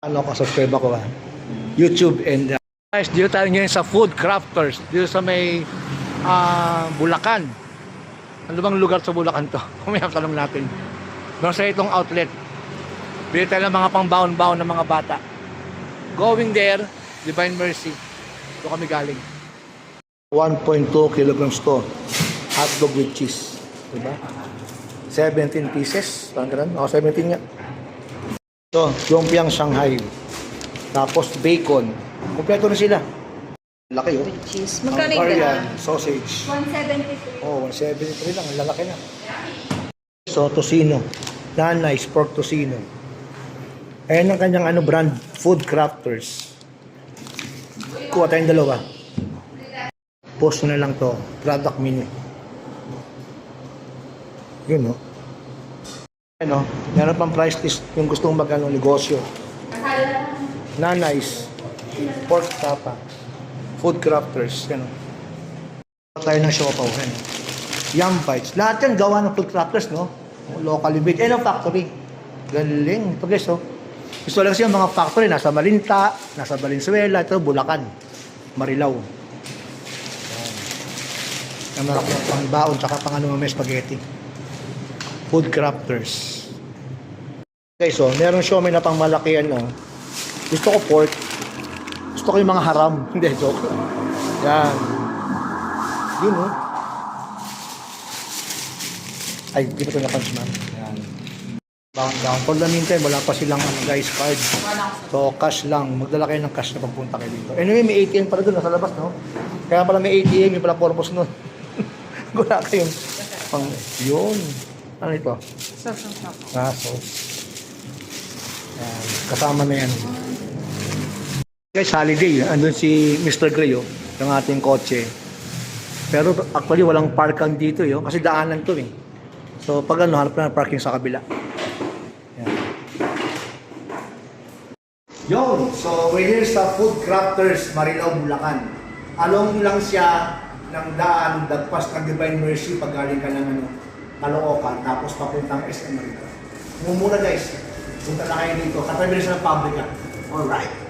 Ano ko, subscribe ako YouTube and guys, dito tayo ngayon sa Food Crafters dito sa may Bulacan. Ano bang lugar sa Bulacan to? Kumayang tanong natin. Meron sa itong outlet. Bili tayo ng mga pangbaon-baon ng mga bata. Going there, Divine Mercy. Doon kami galing. 1.2 kilograms to. Hotdog with cheese. Diba? 17 pieces. Parang ganun. O, 17 nga. Ito, lumpiang Shanghai. Tapos bacon. Kompleto na sila. Laki oh. With cheese. Magkano yung Korean gano'n? sausage. 173. Oh, 173 lang. Ang lalaki na. So, tocino. Nice pork tocino. Ayan ang kanyang brand. Food Crafters. Kuha tayong dalawa. Post na lang to. Product menu. Yun, no? Ano, meron pang price list yung gustong negosyo. Nice. Pork tapa. Food Crafters. Ano. Tayo ng siopaw. Ano. Yum bites. Lahat yan gawa ng Food Crafters, no? Locally made. Ano factory? Galing. Ito guys, oh. Gusto lang kasi yung mga factory. Nasa Malinta, nasa Valenzuela, ito Bulacan. Marilao. Yan. Yung mga pangbaon, tsaka pang may spaghetti. Food Crafters. Okay, so meron siya may na pang malaki Gusto ko pork. Gusto ko yung mga haram. Hindi, joke. Yan. Yun, oh. Ay, di ba ito napansin man? Yan. Down. For the meantime, wala pa silang guys card. So, cash lang. Magdala kayo ng cash na pagpunta kayo dito. Anyway, may ATM pala doon, nasa labas, no? Kaya pala may ATM, yung pala purpose nun. Wala kayong pang, yun. Ano ito? Sauce. Sauce. Yan. Kasama na yan. Guys, holiday. Andun si Mr. Gray, yung ating kotse. Pero actually, walang parking dito, kasi daanan to, eh. So, pag hanap na ng parking sa kabila. Yan. Yun! So, we're here sa Food Crafters, Marilao, Bulacan. Along lang siya ng daan, dagpas ng Divine Mercy pag galing ka ng Caloocan, tapos papuntang SM Marilao. Mumura guys, punta na kayo dito. Katabi na siya ng pabrika. Alright.